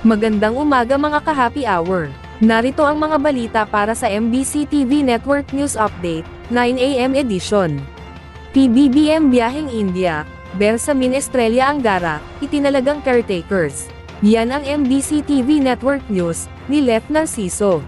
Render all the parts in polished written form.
Magandang umaga mga ka-happy hour. Narito ang mga balita para sa MBC TV Network News Update, 9 AM edition. PBBM biyaheng India, Belsamin Estrella Angara, itinalagang caretakers. Yan ang MBC TV Network News, ni Lef Narciso.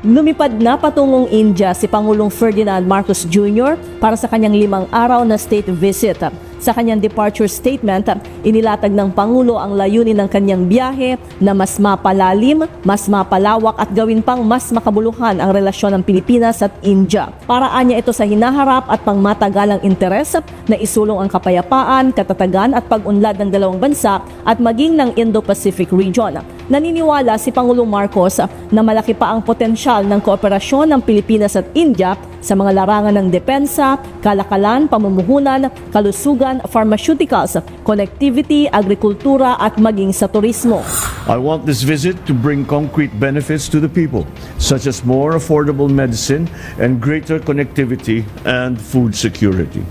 Lumipad na patungong India si Pangulong Ferdinand Marcos Jr. para sa kanyang 5 araw na state visit. Sa kanyang departure statement, inilatag ng Pangulo ang layunin ng kanyang biyahe na mas mapalalim, mas mapalawak at gawin pang mas makabuluhan ang relasyon ng Pilipinas at India. Paraan niya ito sa hinaharap at pangmatagalang interes na isulong ang kapayapaan, katatagan at pag-unlad ng dalawang bansa at maging ng Indo-Pacific region. Naniniwala si Pangulong Marcos na malaki pa ang potensyal ng kooperasyon ng Pilipinas at India sa mga larangan ng depensa, kalakalan, pamumuhunan, kalusugan, pharmaceuticals, connectivity, agrikultura at maging sa turismo. I want this visit to bring concrete benefits to the people, such as more affordable medicine and greater connectivity and food security.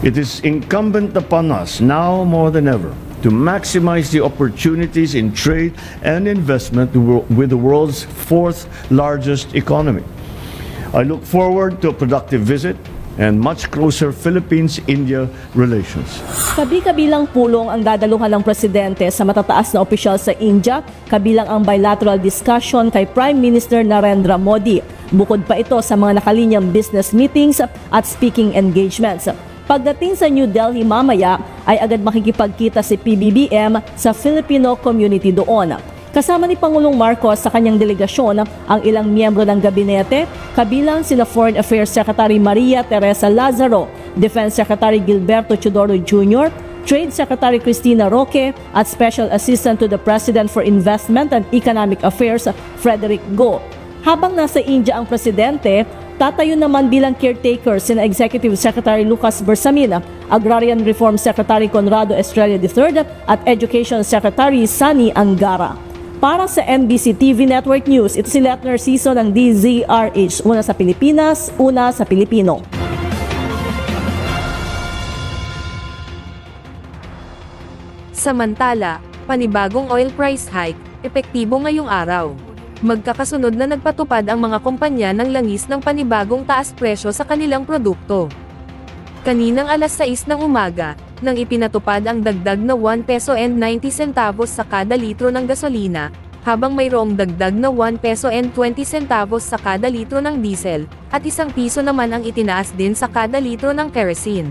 It is incumbent upon us now more than ever to maximize the opportunities in trade and investment with the world's 4th largest economy. I look forward to a productive visit and much closer Philippines-India relations. Kabi-kabilang pulong ang dadaluhan ng presidente sa matataas na opisyal sa India, kabilang ang bilateral discussion kay Prime Minister Narendra Modi. Bukod pa ito sa mga nakalinyang business meetings at speaking engagements. Pagdating sa New Delhi mamaya, ay agad makikipagkita si PBBM sa Filipino community doon. Kasama ni Pangulong Marcos sa kanyang delegasyon ang ilang miyembro ng gabinete, kabilang sina Foreign Affairs Secretary Maria Teresa Lazaro, Defense Secretary Gilberto Chodoro Jr., Trade Secretary Cristina Roque at Special Assistant to the President for Investment and Economic Affairs Frederick Go. Habang nasa India ang presidente, tatayo naman bilang caretaker sina Executive Secretary Lucas Bersamin, Agrarian Reform Secretary Conrado Estrella III at Education Secretary Sani Angara. Para sa MBC TV Network News, ito si Lef Narciso ng DZRH. Una sa Pilipinas, una sa Pilipino. Samantala, panibagong oil price hike, epektibo ngayong araw. Magkakasunod na nagpatupad ang mga kumpanya ng langis ng panibagong taas presyo sa kanilang produkto. Kaninang alas 6 ng umaga, nang ipinatupad ang dagdag na 1 peso and 90 centavos sa kada litro ng gasolina, habang mayroong dagdag na 1 peso and 20 centavos sa kada litro ng diesel, at 1 piso naman ang itinaas din sa kada litro ng kerosene.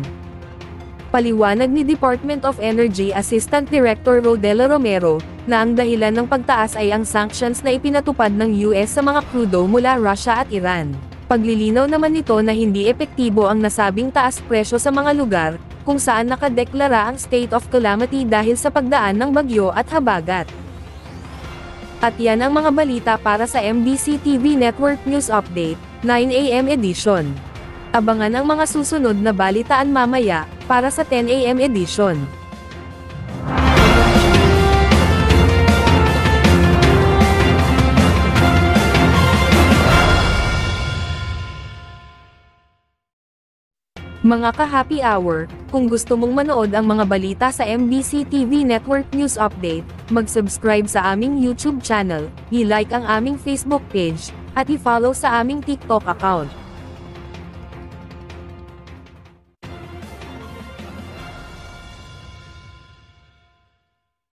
Paliwanag ni Department of Energy Assistant Director Rodela Romero, na ang dahilan ng pagtaas ay ang sanctions na ipinatupad ng US sa mga krudo mula Russia at Iran. Paglilinaw naman nito na hindi epektibo ang nasabing taas presyo sa mga lugar, kung saan nakadeklara ang state of calamity dahil sa pagdaan ng bagyo at habagat. At yan ang mga balita para sa MBC TV Network News Update, 9 AM edition. Abangan ang mga susunod na balitaan mamaya, para sa 10 AM edition. Mga ka-happy hour, kung gusto mong manood ang mga balita sa MBC TV Network News Update, mag-subscribe sa aming YouTube channel, i-like ang aming Facebook page, at i-follow sa aming TikTok account.